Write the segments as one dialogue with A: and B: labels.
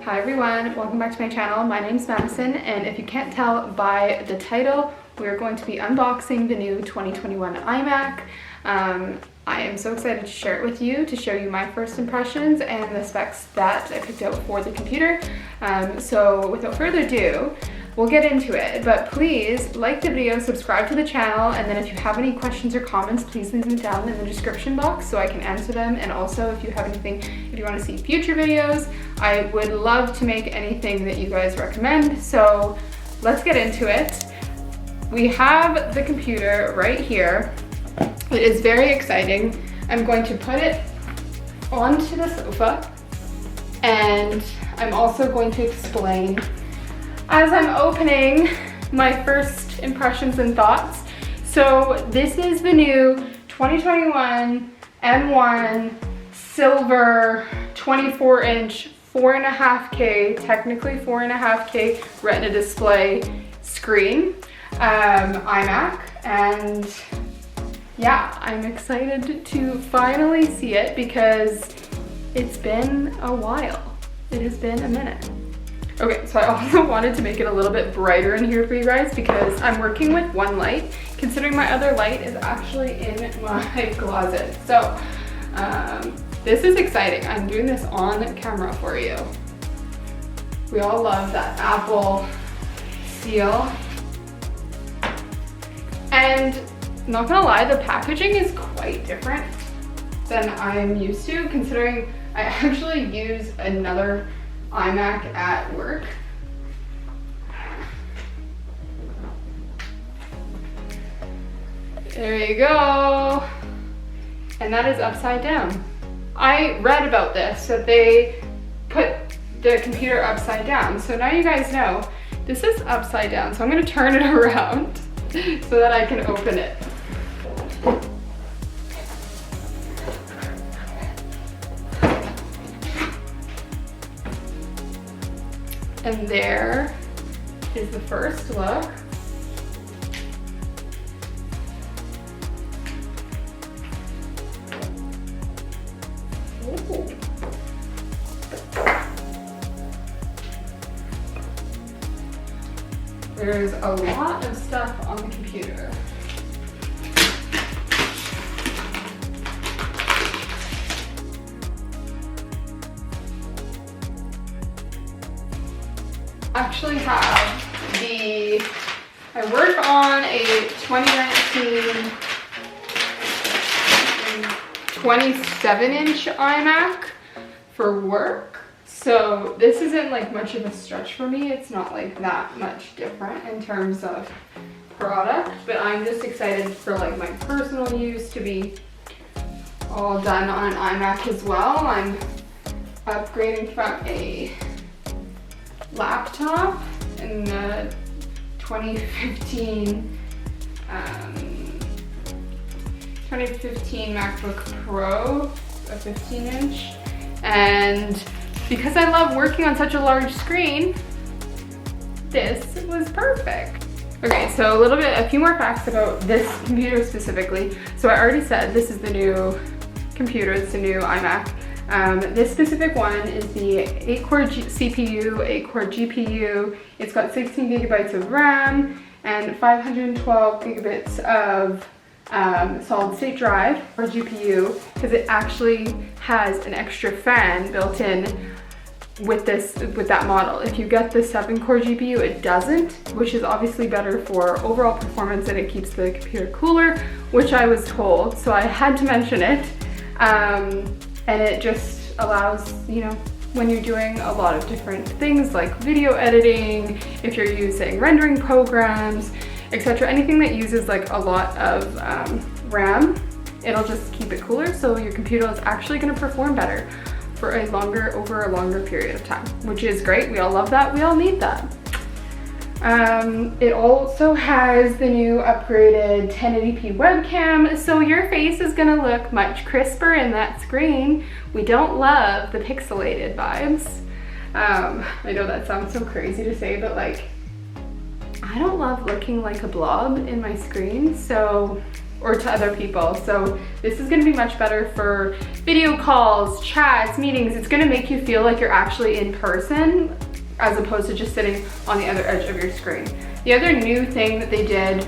A: Hi everyone, welcome back to my channel. My name's Madison, and if you can't tell by the title, we're going to be unboxing the new 2021 iMac. I am so excited to share it with you, to show you my first impressions and the specs that I picked out for the computer. So without further ado, we'll get into it, but please like the video, subscribe to the channel, and then if you have any questions or comments, please leave them down in the description box so I can answer them. And also if you have anything, if you want to see future videos, I would love to make anything that you guys recommend. So let's get into it. We have the computer right here. It is very exciting. I'm going to put it onto the sofa, and I'm also going to explain as I'm opening my first impressions and thoughts. So this is the new 2021 M1 silver 24-inch 4.5K, technically 4.5K Retina display screen iMac, and yeah, I'm excited to finally see it because it's been a while. It has been a minute. Okay, so I also wanted to make it a little bit brighter in here for you guys because I'm working with one light, considering my other light is actually in my closet. So this is exciting. I'm doing this on camera for you. We all love that Apple seal. And not gonna lie, the packaging is quite different than I'm used to, considering I actually use another iMac at work. There you go. And that is upside down. I read about this, that they put the computer upside down. So now you guys know, this is upside down. So I'm gonna turn it around so that I can open it. And there is the first look. Ooh. There's a lot of stuff on the computer. Actually have I work on a 2019 27-inch iMac for work. So this isn't like much of a stretch for me. It's not like that much different in terms of product, but I'm just excited for like my personal use to be all done on an iMac as well. I'm upgrading from a laptop in the 2015 MacBook Pro, a 15-inch, and because I love working on such a large screen, this was perfect. Okay, so a few more facts about this computer specifically. So I already said this is the new computer, it's the new iMac. This specific one is the 8-core CPU, 8-core GPU. It's got 16 gigabytes of RAM and 512 gigabits of solid state drive or GPU, because it actually has an extra fan built in with that model. If you get the 7-core GPU, it doesn't, which is obviously better for overall performance, and it keeps the computer cooler, which I was told, so I had to mention it. And it just allows, you know, when you're doing a lot of different things like video editing, if you're using rendering programs, etc., anything that uses like a lot of RAM, it'll just keep it cooler, so your computer is actually going to perform better for over a longer period of time, which is great. We all love that. We all need that. It also has the new upgraded 1080p webcam, so your face is gonna look much crisper in that screen. We don't love the pixelated vibes. I know that sounds so crazy to say, but like, I don't love looking like a blob in my screen, so or to other people. So this is gonna be much better for video calls, chats, meetings. It's gonna make you feel like you're actually in person as opposed to just sitting on the other edge of your screen. The other new thing that they did,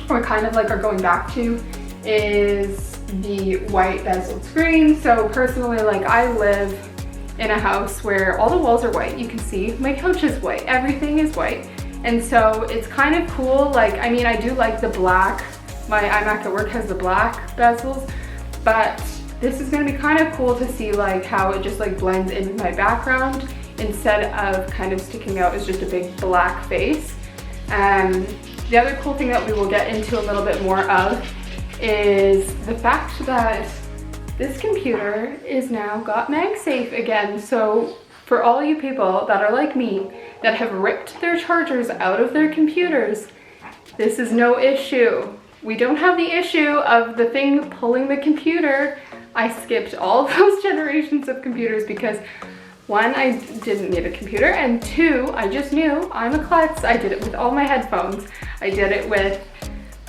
A: or kind of like are going back to, is the white bezeled screen. So personally, like I live in a house where all the walls are white. You can see my couch is white, everything is white. And so it's kind of cool. Like, I mean, I do like the black. My iMac at work has the black bezels, but this is gonna be kind of cool to see like how it just like blends into my background instead of kind of sticking out as just a big black face. The other cool thing that we will get into a little bit more of is the fact that this computer is now got MagSafe again. So for all you people that are like me, that have ripped their chargers out of their computers, this is no issue. We don't have the issue of the thing pulling the computer. I skipped all of those generations of computers because one, I didn't need a computer, and two, I just knew I'm a klutz. I did it with all my headphones. I did it with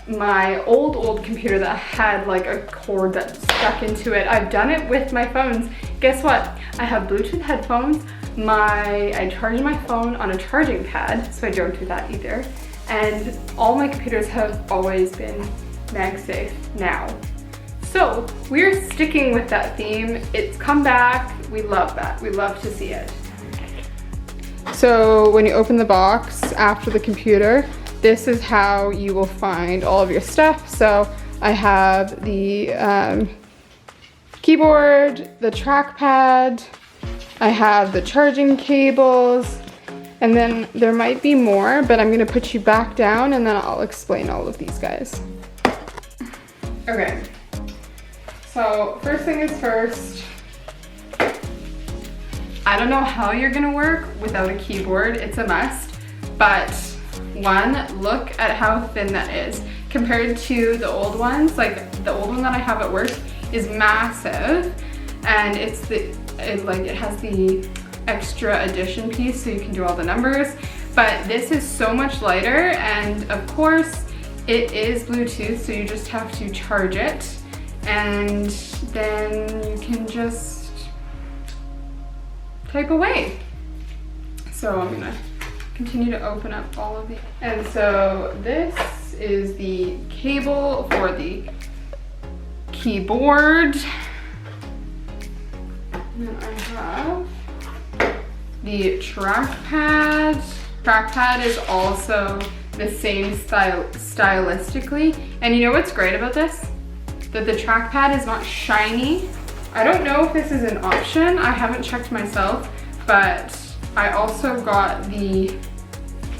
A: my old computer that had like a cord that stuck into it. I've done it with my phones. Guess what? I have Bluetooth headphones. I charge my phone on a charging pad, so I don't do that either. And all my computers have always been MagSafe now. So we're sticking with that theme. It's come back. We love that. We love to see it. So when you open the box after the computer, this is how you will find all of your stuff. So I have the keyboard, the trackpad, I have the charging cables, and then there might be more, but I'm gonna put you back down and then I'll explain all of these guys. Okay, so first thing is first, I don't know how you're gonna work without a keyboard. It's a must, but one, look at how thin that is compared to the old ones. Like the old one that I have at work is massive, and it has the extra addition piece so you can do all the numbers, but this is so much lighter, and of course it is Bluetooth, so you just have to charge it and then you can just type away. So I'm gonna continue to open up all of these. And so this is the cable for the keyboard. And then I have the trackpad. Trackpad is also the same style stylistically. And you know what's great about this? That the trackpad is not shiny. I don't know if this is an option. I haven't checked myself, but I also got the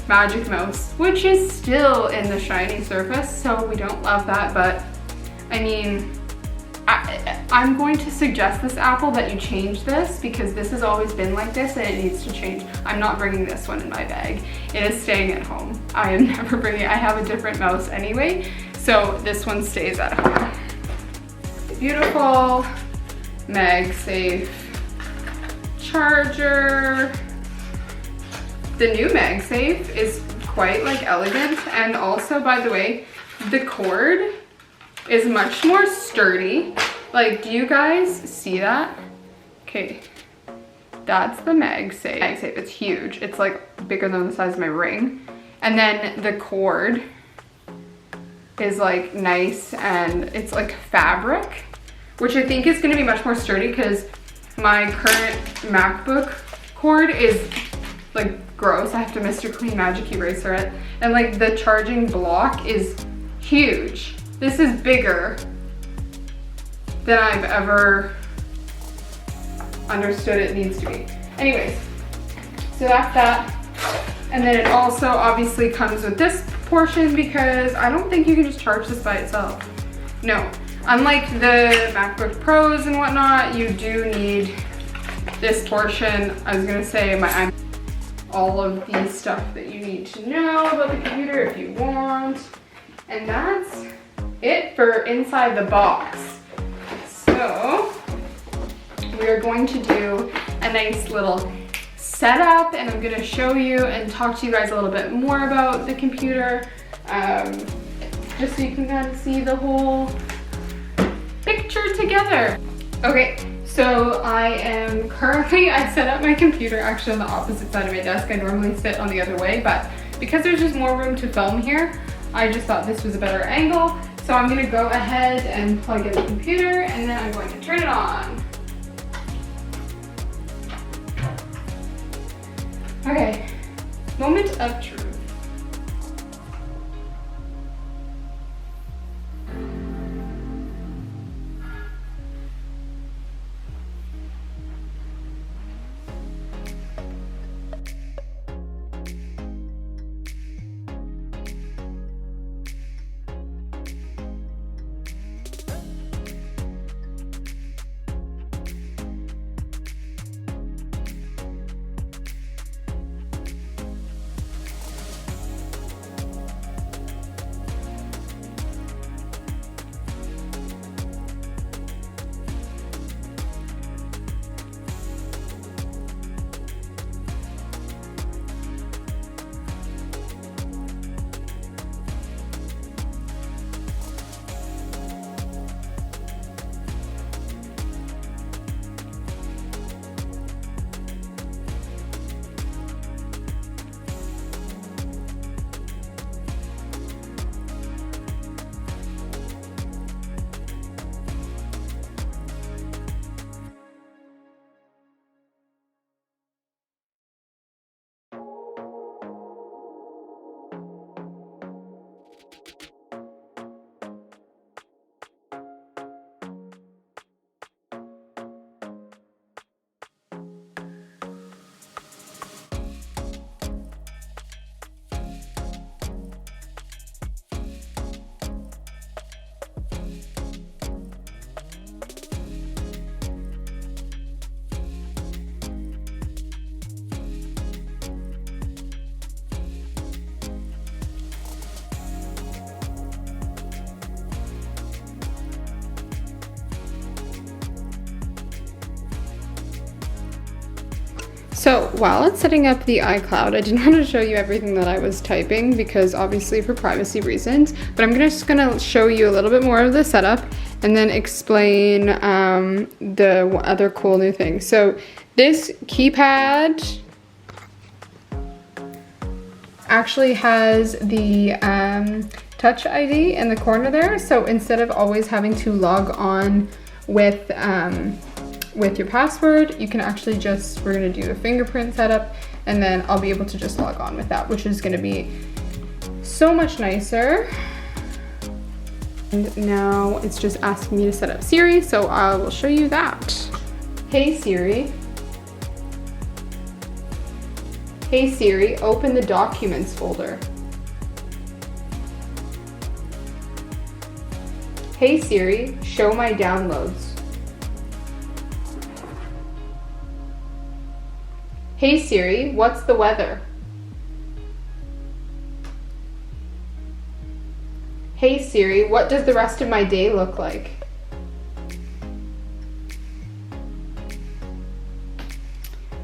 A: Magic Mouse, which is still in the shiny surface, so we don't love that, but I mean, I'm going to suggest this Apple that you change this because this has always been like this and it needs to change. I'm not bringing this one in my bag. It is staying at home. I am never bringing it. I have a different mouse anyway, so this one stays at home. Beautiful MagSafe charger. The new MagSafe is quite like elegant, and also, by the way, the cord is much more sturdy. Like, do you guys see that? Okay, that's the MagSafe. MagSafe, it's huge. It's like bigger than the size of my ring. And then the cord is like nice, and it's like fabric, which I think is gonna be much more sturdy because my current MacBook cord is like gross. I have to Mr. Clean Magic Eraser it. And like the charging block is huge. This is bigger than I've ever understood it needs to be. Anyways, so that's that. And then it also obviously comes with this portion because I don't think you can just charge this by itself. No, unlike the MacBook Pros and whatnot, you do need this portion. I was gonna say all of the stuff that you need to know about the computer if you want. And that's it for inside the box. So we are going to do a nice little setup, and I'm gonna show you and talk to you guys a little bit more about the computer. just so you can kind of see the whole picture together. Okay, so I set up my computer actually on the opposite side of my desk. I normally sit on the other way, but because there's just more room to film here, I just thought this was a better angle. So I'm gonna go ahead and plug in the computer, and then I'm going to turn it on. Okay, moment of truth. So while it's setting up the iCloud, I didn't want to show you everything that I was typing because obviously for privacy reasons, but I'm just gonna show you a little bit more of the setup and then explain the other cool new things. So this keypad actually has the Touch ID in the corner there. So instead of always having to log on with your password, you can actually we're gonna do a fingerprint setup, and then I'll be able to just log on with that, which is gonna be so much nicer. And now it's just asking me to set up Siri, so I will show you that. Hey Siri. Hey Siri, open the Documents folder. Hey Siri, show my downloads. Hey Siri, what's the weather? Hey Siri, what does the rest of my day look like?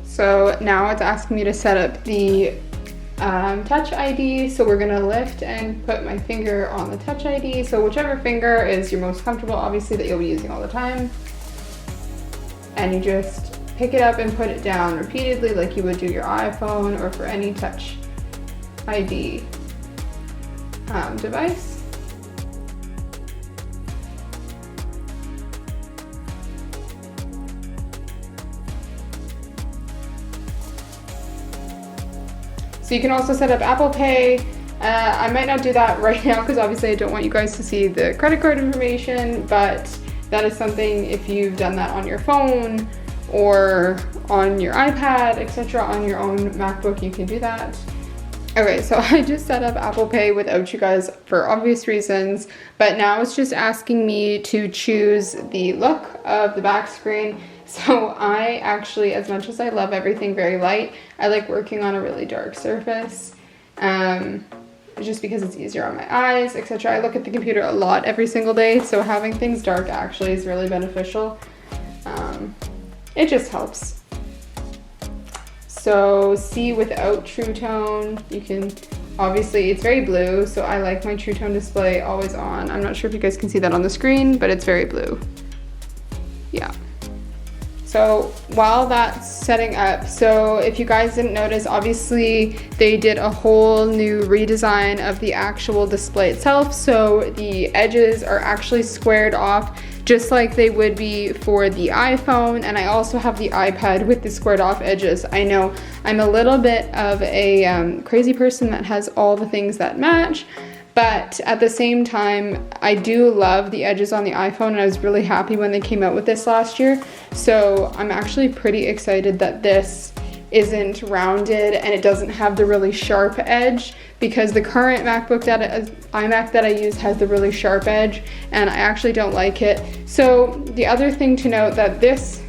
A: So now it's asking me to set up the Touch ID. So we're gonna lift and put my finger on the Touch ID. So whichever finger is your most comfortable, obviously, that you'll be using all the time. And you just pick it up and put it down repeatedly like you would do your iPhone or for any Touch ID device. So you can also set up Apple Pay. I might not do that right now because obviously I don't want you guys to see the credit card information, but that is something if you've done that on your phone or on your iPad, etc., on your own MacBook, you can do that. Okay, so I just set up Apple Pay without you guys for obvious reasons, but now it's just asking me to choose the look of the back screen. So I actually, as much as I love everything very light, I like working on a really dark surface, just because it's easier on my eyes, etc. I look at the computer a lot every single day, so having things dark actually is really beneficial. It just helps. So see without True Tone, you can obviously it's very blue, so I like my True Tone display always on. I'm not sure if you guys can see that on the screen, but it's very blue. Yeah. So while that's setting up, so if you guys didn't notice, obviously they did a whole new redesign of the actual display itself. So the edges are actually squared off just like they would be for the iPhone, and I also have the iPad with the squared off edges. I know I'm a little bit of a crazy person that has all the things that match, but at the same time, I do love the edges on the iPhone, and I was really happy when they came out with this last year. So I'm actually pretty excited that this isn't rounded and it doesn't have the really sharp edge, because the current iMac that I use has the really sharp edge, and I actually don't like it. So the other thing to note, that this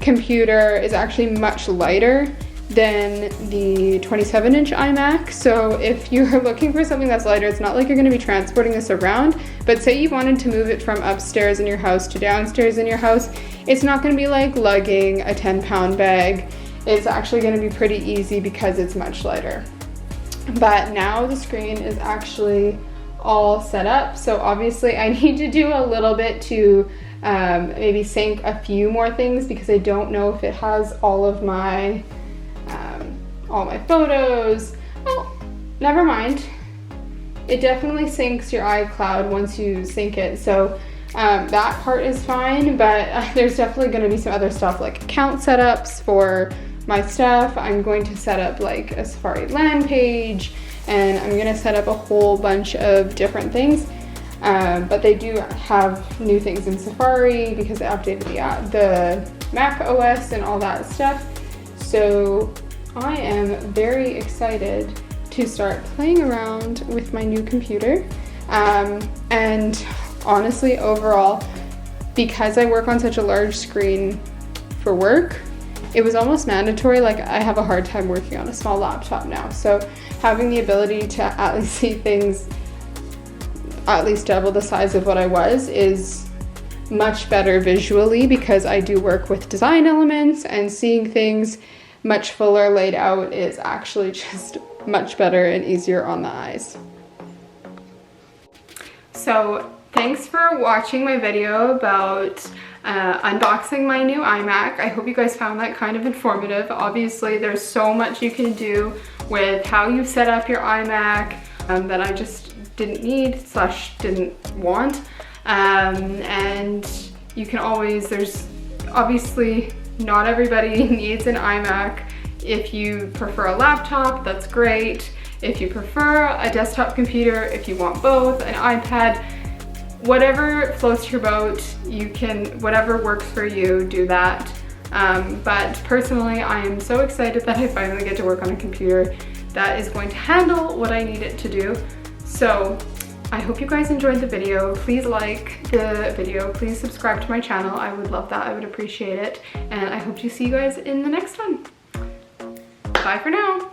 A: computer is actually much lighter than the 27-inch iMac. So if you're looking for something that's lighter, it's not like you're going to be transporting this around, but say you wanted to move it from upstairs in your house to downstairs in your house, it's not going to be like lugging a 10-pound bag. It's actually going to be pretty easy because it's much lighter. But now the screen is actually all set up, so obviously I need to do a little bit to maybe sync a few more things, because I don't know if it has all my photos. Oh, never mind. It definitely syncs your iCloud once you sync it, so that part is fine, but there's definitely going to be some other stuff like account setups for my stuff. I'm going to set up like a Safari land page, and I'm going to set up a whole bunch of different things, but they do have new things in Safari because they updated the Mac OS and all that stuff. So I am very excited to start playing around with my new computer, and honestly, overall, because I work on such a large screen for work, it was almost mandatory. Like, I have a hard time working on a small laptop now, so having the ability to at least see things at least double the size of what I was is much better visually, because I do work with design elements, and seeing things much fuller laid out is actually just much better and easier on the eyes. So thanks for watching my video about unboxing my new iMac. I hope you guys found that kind of informative. Obviously, there's so much you can do with how you set up your iMac that I just didn't need / didn't want. And you can always, there's obviously not everybody needs an iMac. If you prefer a laptop, that's great. If you prefer a desktop computer, if you want both, an iPad, whatever floats your boat, you can, whatever works for you, do that. But personally, I am so excited that I finally get to work on a computer that is going to handle what I need it to do. So I hope you guys enjoyed the video. Please like the video, please subscribe to my channel. I would love that, I would appreciate it. And I hope to see you guys in the next one. Bye for now.